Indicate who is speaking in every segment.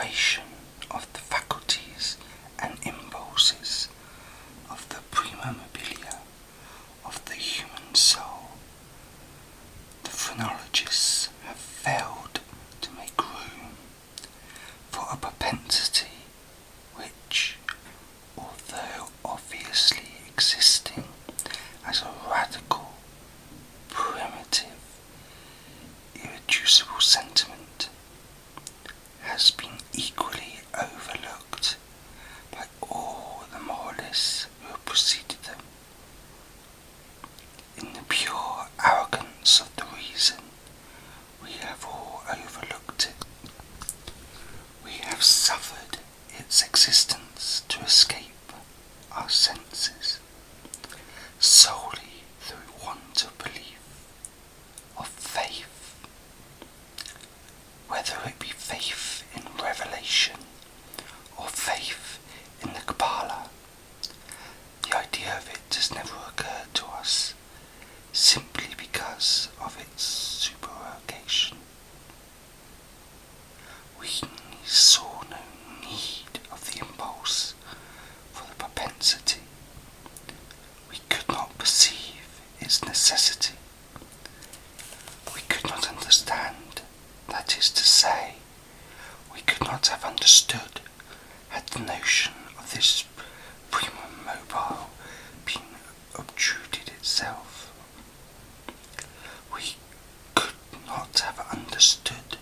Speaker 1: exploration of the faculties and impulses of the prima mobilia of the human soul, the phrenologists have failed to make room for a propensity which, although obviously existing as a radical, primitive, irreducible sentiment, has been equally overlooked by all the moralists who have preceded them. In the pure arrogance of the reason, we have all overlooked it. We have suffered its existence to escape our senses, solely through want of belief, of faith, whether it be faith in revelation or faith in the Kabbalah. The idea of it has never occurred to us, simply because of its supererogation. We saw no need of the impulse for the propensity. We could not perceive its necessity. We could not understand, that is to say, we could not have understood had the notion of this prima mobile been obtruded itself. We could not have understood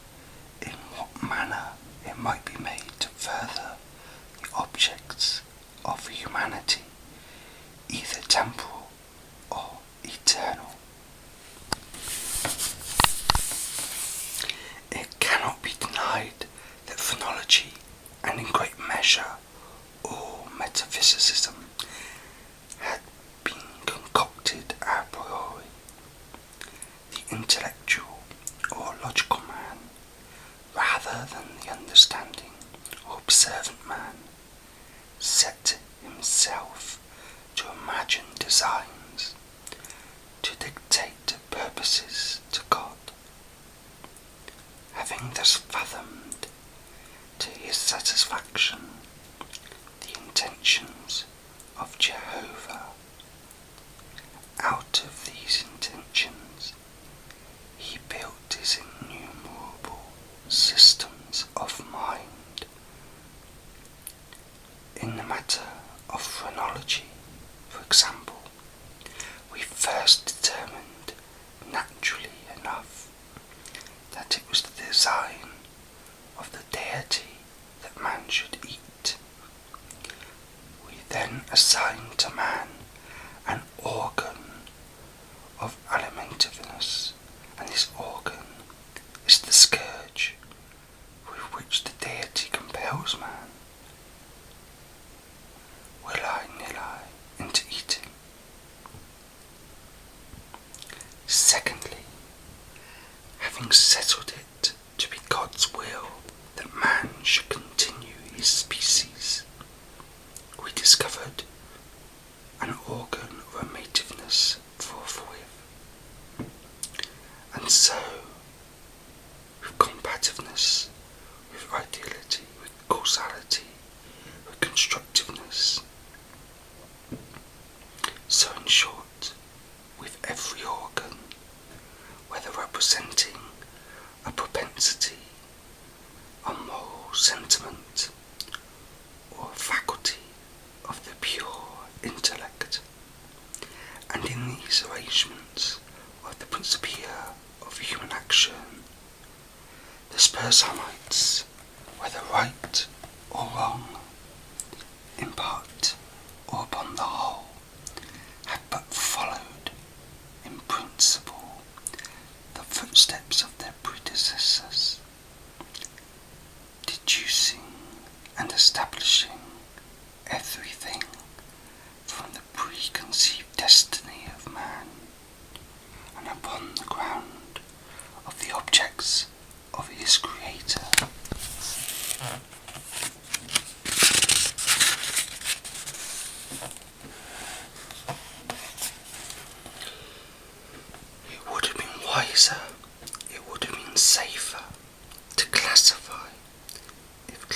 Speaker 1: in what manner it might be made to further the objects of humanity, either temporal or eternal. It cannot be denied that phrenology, and in great measure all metaphysicism, had been concocted a priori. The intellectual or logical man, rather than the understanding or observant man, set himself to imagine designs, to dictate purposes to God. Having thus fathomed to his satisfaction the intentions of Jehovah, out of these intentions he built his innumerable systems of mind. In the matter of phrenology, for example, we first determined, naturally enough, that it was the design of the deity that man should eat. We then assigned to man an organ of alimentiveness, and this organ is the scourge with which the deity compels man, willy-nilly, into eating. Secondly, having settled it to be God's will that man should continue his species, we discovered an organ of amativeness forthwith, and so, with combativeness, with ideality, with causality, with constructiveness, so in short, with every organ, whether representing a propensity, a moral sentiment, or a faculty of the pure intellect, and in these arrangements of the principia of human action, the Spurzheimites, whether right or wrong, in part or upon the whole, had but followed in principle the footsteps of their predecessors, deducing and establishing everything from the preconceived destiny of man, and upon the ground of the objects of his Creator. It would have been wiser, it would have been safer to classify, if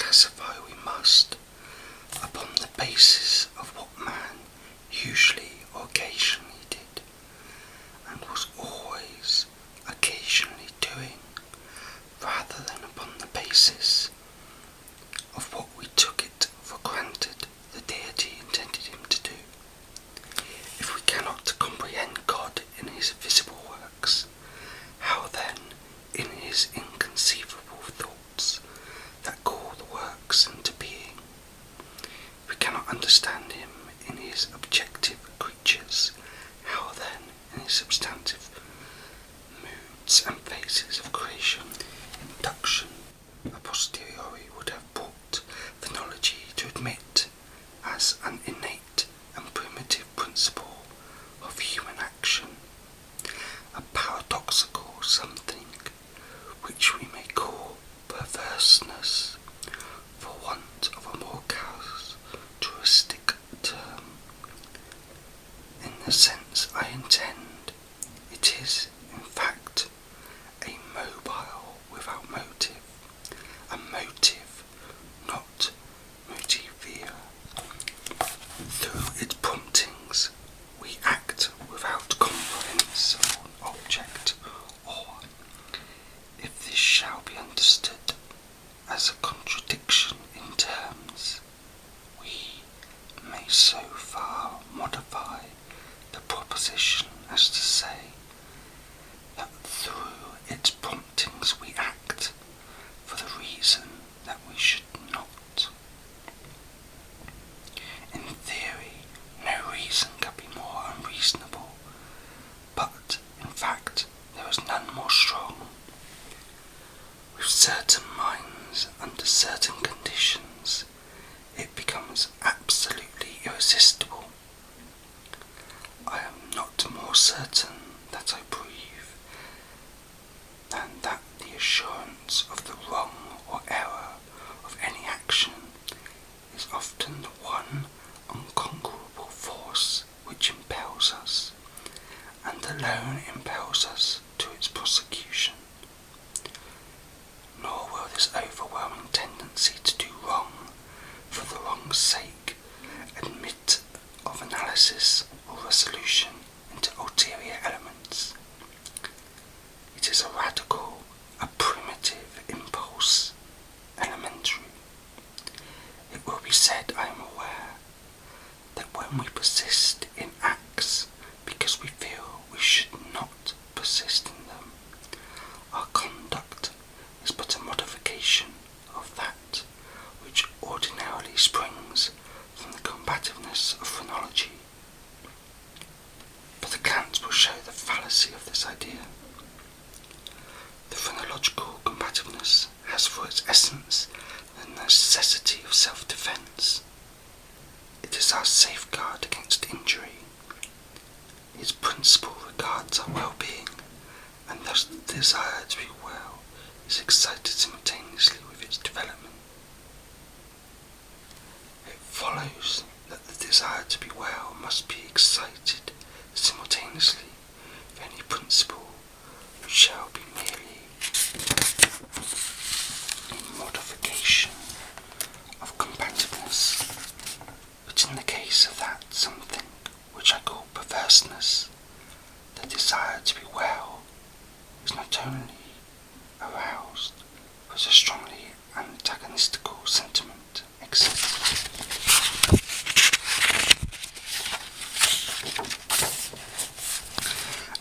Speaker 1: certain minds, under certain conditions, it becomes absolutely irresistible. I am not more certain that I breathe than that the assurance of the wrong or error of any action is often the one unconquerable force which impels us, and alone impels us to its prosecution. Nor will this overwhelming tendency to do wrong for the wrong's sake admit of analysis or resolution into ulterior elements. It is a radical, a primitive impulse, elementary. It will be said, I am aware, that when we persist in acts because we feel we should not persist in them, our conduct is but a modification of that which ordinarily springs from the combativeness of phrenology. But a glance will show the fallacy of this idea. The phrenological combativeness has for its essence the necessity of self-defence. It is our safeguard against injury. Its principle regards our well-being, and thus the desire to be well is excited simultaneously with its development. It follows that the desire to be well must be excited simultaneously with any principle which shall be merely a modification of combativeness. But in the case of that something which I call perverseness, the desire to be well is not only aroused, but a strongly antagonistical sentiment exists.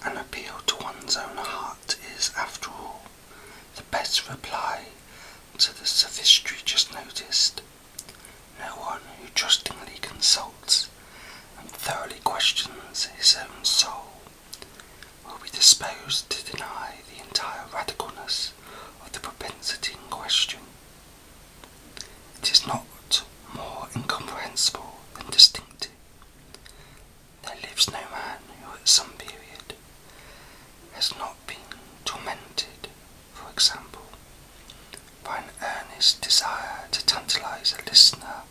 Speaker 1: An appeal to one's own heart is, after all, the best reply to the sophistry just noticed. No one who trustingly consults and thoroughly questions his own soul will be disposed to deny the entire radicalness of the propensity in question. It is not more incomprehensible than distinctive. There lives no man who at some period has not been tormented, for example, by an earnest desire to tantalize a listener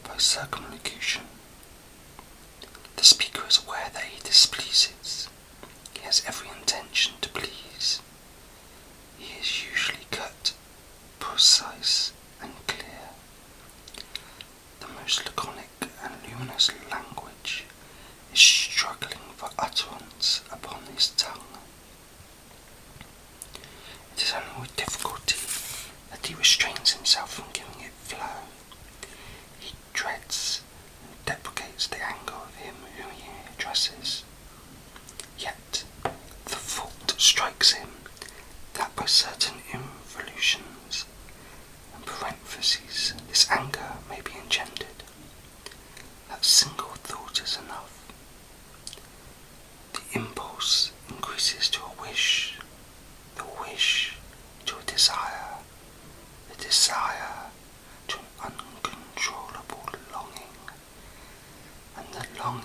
Speaker 1: by circumlocution. The speaker is aware that he displeases. He has every intention to please. He is usually curt, precise, and clear. The most laconic and luminous language is struggling for utterance upon his tongue. It is only with difficulty that he restrains himself from giving it flow. He dreads and deprecates the anger of him whom he addresses. Yet the fault strikes him that by certain involutions and parentheses this anger may be engendered. That single thought is enough. The impulse increases to a wish, the wish to a desire, the desire to an uncontrollable longing, and the longing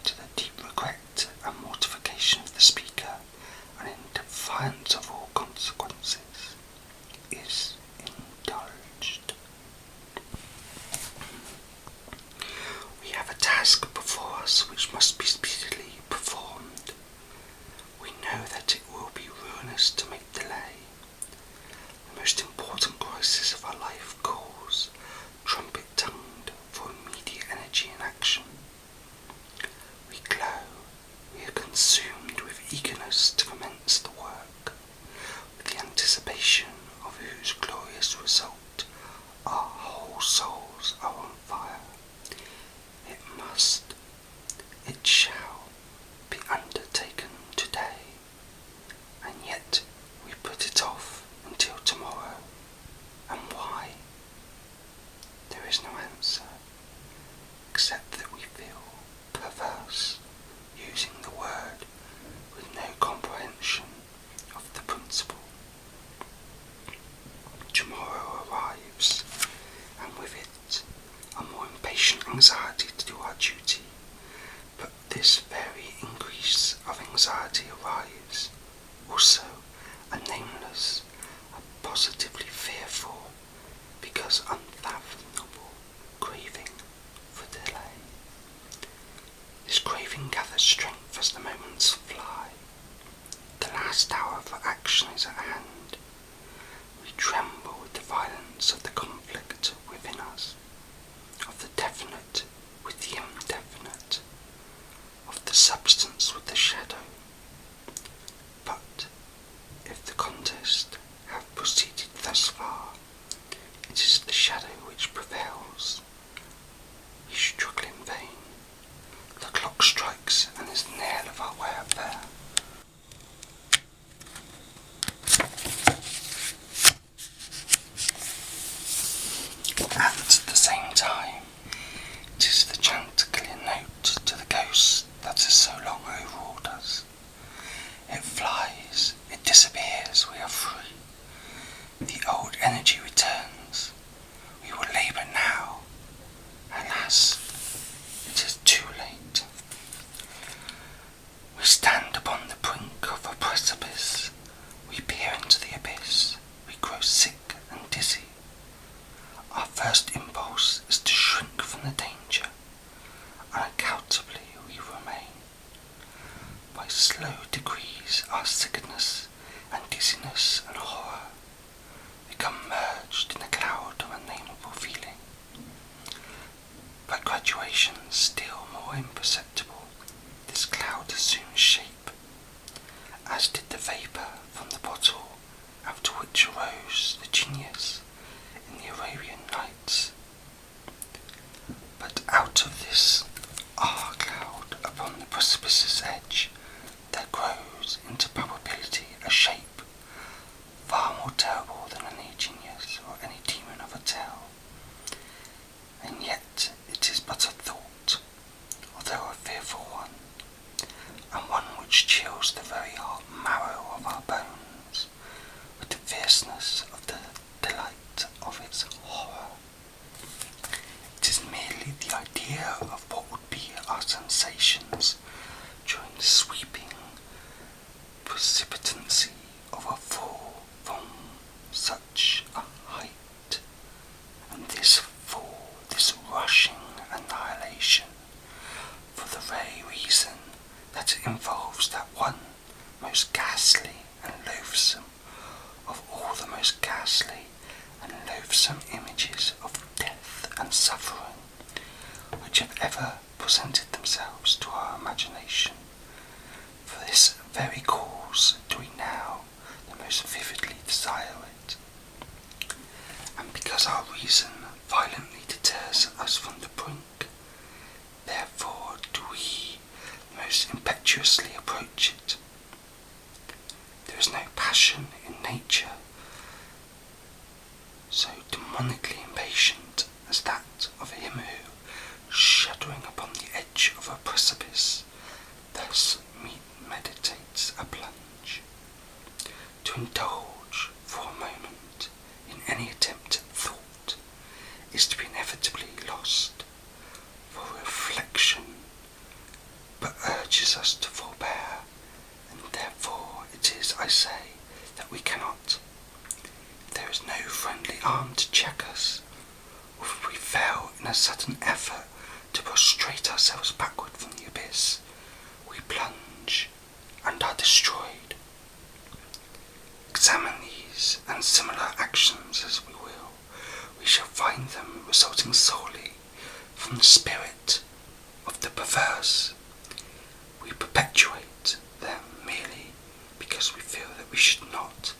Speaker 1: to the deep regret and mortification of the speaker, and in defiance of all consequences, is indulged. We have a task before us which must be speedily performed. We know that it will be ruinous to make delay. The most important crisis of our life calls, trumpet-tongued, for immediate energy and action. We glow, we are consumed with eagerness to commence the work, with the anticipation of whose glorious result our whole souls are on fire. It must, it shall be undertaken today, and yet we put it off until tomorrow. And why? anxiety to do our duty, but this very increase of anxiety arrives also a nameless, a positively fearful, because unfathomable craving for delay. This craving gathers strength as the moments fly. The last hour for action is at hand. We tremble with the violence of the conflict within us, of the definite with the indefinite, of the substance with the shadow. But if the contest have proceeded thus far, it is the shadow which prevails. We struggle in vain. The clock strikes and is the nail of our warfare. And at the same time, it is the chanticleer note to the ghost that has so long overawed us. It flies, it disappears, we are free. The old energy returns. We will labour now. Alas, it is too late. We stand upon the brink of a precipice. We peer into the abyss. We grow sick and dizzy. Our first impulse is to shrink from the danger. Unaccountably we remain. By slow degrees our sickness and dizziness and horror become merged in a cloud of unnameable feeling. By graduation still more imperceptible, this cloud assumes shape, as did the vapour from the bottle after which arose the genius in the Arabian Nights. But out of this cloud upon the precipice's edge there grows into probability a shape far more terrible than any genius or any demon of a tale. And yet it is but a thought, although a fearful one, and one which chills the very marrow of our bones with the fierceness of the delight of its horror. It is merely the idea of what would be our sensations during the sweeping precipitancy of a fall from such a height, and this fall, this rushing annihilation, for the very reason that it involves that one most ghastly and loathsome of all the most ghastly and loathsome images of death and suffering which have ever presented themselves to our imagination. For this very cause do we now the most vividly desire it, and because our reason violently deters us from the brink, therefore do we most impetuously approach it. There is no passion in nature so demonically impatient as that of him who, shuddering upon the edge of a precipice, thus meditates a plunge. To indulge for a moment in any attempt at thought is to be inevitably lost, for reflection but urges us to forbear, and therefore it is, I say, that we cannot. There is no friendly arm to check us, or if we fail in a sudden effort to prostrate ourselves backward from the abyss, we plunge and are destroyed. Examine these and similar actions as we will, we shall find them resulting solely from the spirit of the perverse. We perpetuate them merely because we feel that we should not.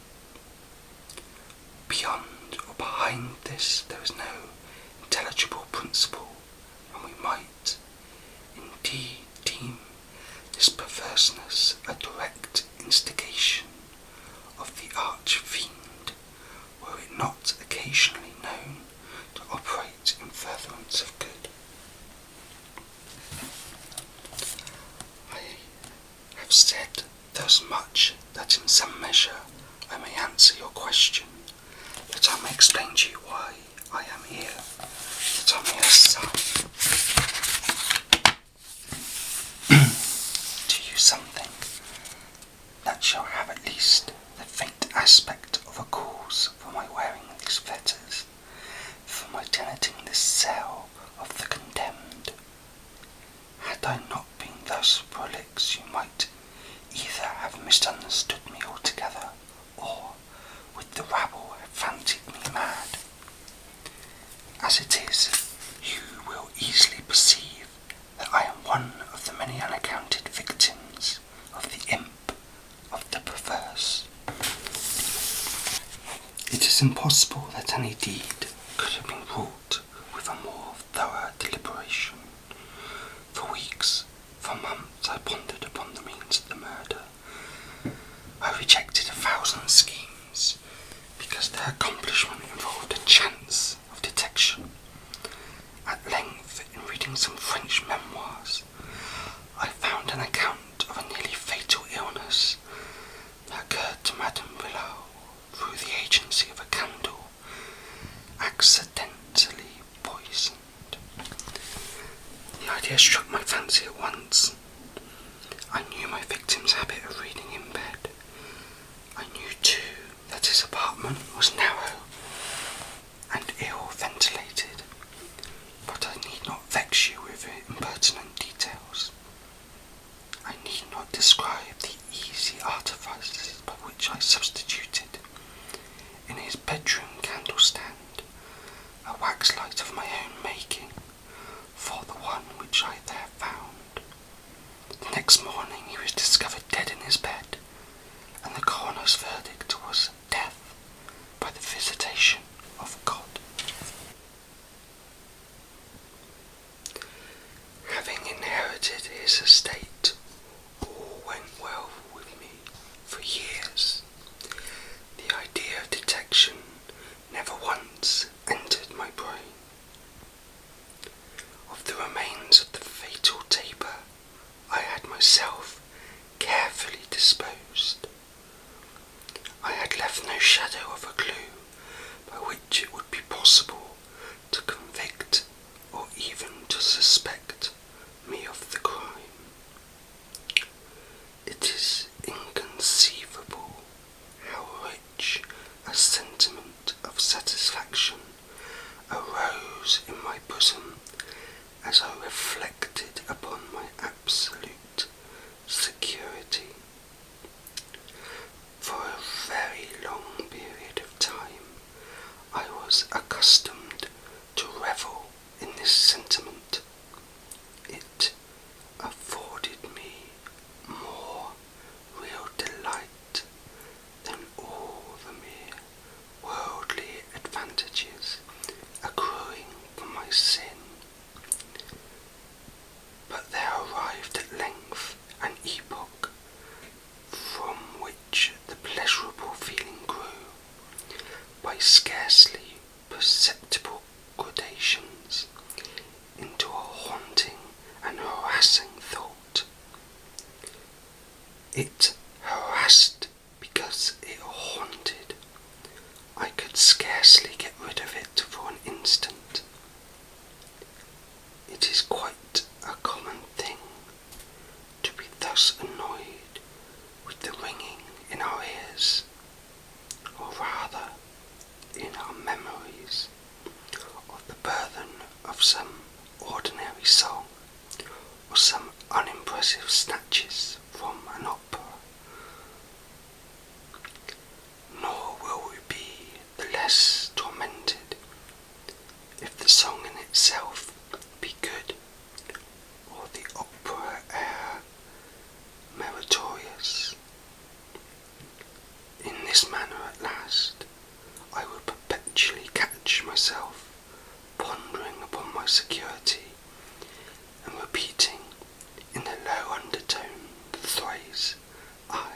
Speaker 1: Beyond or behind this there is no intelligible principle, and we might indeed deem this perverseness a direct instigation of the arch-fiend, were it not occasionally known to operate in furtherance of good. I have said thus much that in some measure I may answer your question, that I may explain to you why I am here, that I may assign prolix fetters for my tenanting this cell of the condemned. Had I not been thus prolix, you might either have misunderstood me altogether, or, with the rabble, have fancied me mad. As it is, you will easily perceive that I am one of the many unaccounted victims of the imp of the perverse. It is impossible that any deed could have been wrought with a more thorough deliberation. For weeks, for months, I pondered upon the means of the murder. I rejected 1,000 schemes because their accomplishment involved a chance of detection. At length, in reading some French memoirs, I found an account of a nearly fatal illness that occurred to Madame Villard through the agency of a candle accidentally poisoned. The idea struck my fancy at once. I knew my victim's habit of reading in bed. I knew too that his apartment was narrow and ill ventilated, but I need not vex you with impertinent details. I need not describe the easy artifices by which I substituted, in his bedroom candle-stand, a wax light of my own making for the one which I there found. The next morning he was discovered dead in his bed, and the coroner's verdict was death by the visitation of God. Having inherited his estate, all went well with me for years. The idea of detection never once entered my brain. Of the remains of the fatal taper, I had myself carefully disposed. I had left no shadow of a clue by which it would be possible to convict or even to suspect me of the crime. It is inconceivable how rich a sentiment of satisfaction arose in my bosom as I reflected upon my absolute security. For a very long period of time I was accustomed to revel in this sentiment. It afforded me more real delight than all the mere worldly advantages accruing from my sin. But there arrived at length an epoch from which the pleasurable feeling grew by scarcely perceptible gradations into a haunting and harassing thought. It harassed because it haunted. I could scarcely get rid of it for an instant. It is quite a common thing to be thus annoyed with the ringing in our ears, or rather in our memories, of the burthen of some ordinary song, or some unimpressive snatches from an opera. Nor will we be the less tormented if the song in itself be good, or the opera air meritorious. In this manner at last I will perpetually catch myself pondering upon my security and repeating in a low undertone the phrase, I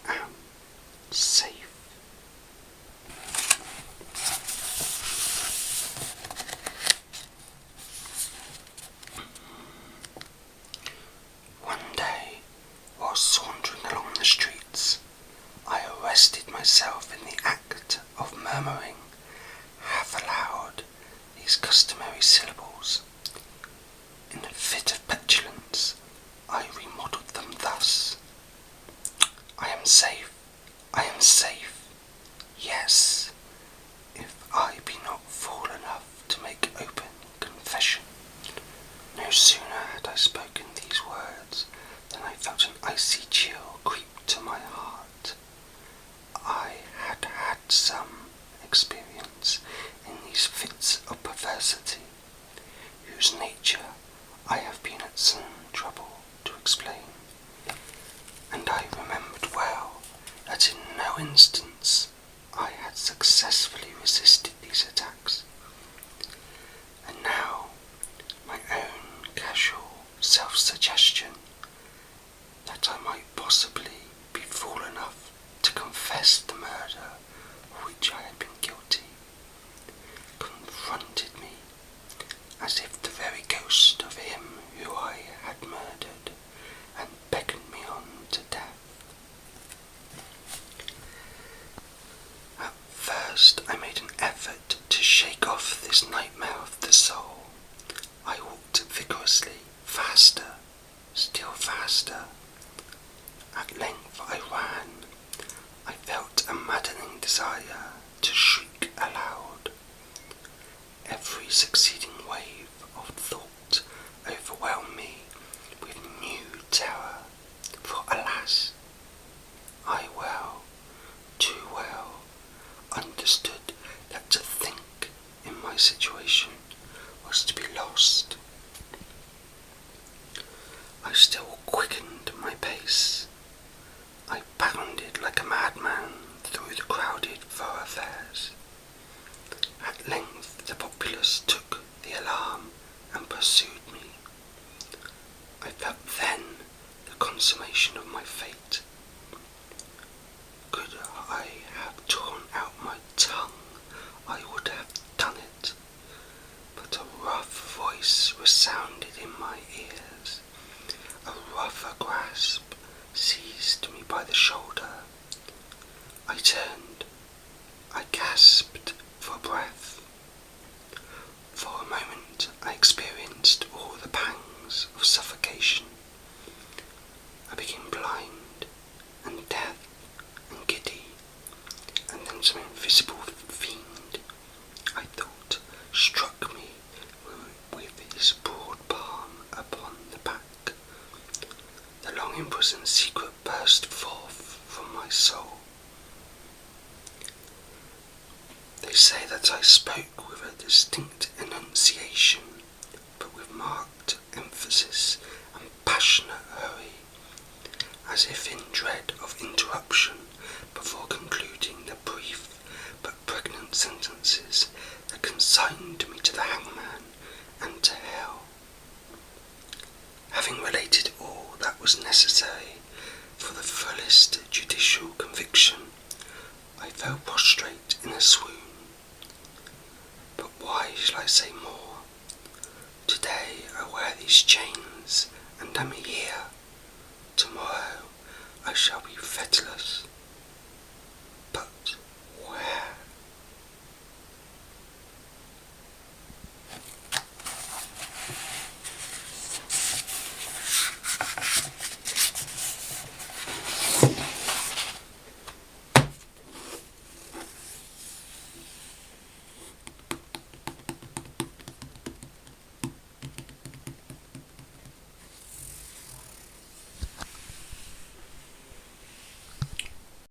Speaker 1: am safe. One day, while sauntering along the streets, I arrested myself in the act of murmuring, half aloud, these customary syllables. In a fit of petulance, I remodelled them thus: I am safe, I am safe. Yes, if I moments in these fits of perversity, whose nature I have been at some trouble to explain, and I remembered well that in no instance I had successfully resisted these attacks. And now my own casual self-suggestion that I might possibly be fool enough to confess the murder of which I had been guilty confronted me as if the very ghost of him who I had murdered and beckoned me on to death. At first I made an effort to shake off this nightmare of the soul. I walked vigorously, faster, still faster. At length I ran. I felt a maddening desire to shriek aloud. Every succeeding wave of thought overwhelmed me with new terror, for alas, I well, too well, understood that to think in my situation was to be lost. I still quickened my pace. I bounded like a madman through the crowded thoroughfares. At length the populace took the alarm and pursued me. I felt then the consummation of my fate. Could I have torn out my tongue, I would have done it, but a rough voice resounded in my ears. A rougher grasp seized me by the shoulder. I turned. I gasped for breath. For a moment I experienced all the pangs of suffocation. I became blind and deaf and giddy, and then some invisible fiend, I thought, struck me with his broad palm upon the back. The long-imprisoned secret burst forth from my soul. They say that I spoke with a distinct enunciation, but with marked emphasis and passionate hurry, as if in dread of interruption before concluding the brief but pregnant sentences that consigned me to the hangman and to hell. Having related all that was necessary for the fullest judicial conviction, I fell prostrate in a swoon. But why shall I say more? Today I wear these chains and am here. Tomorrow I shall be fetterless.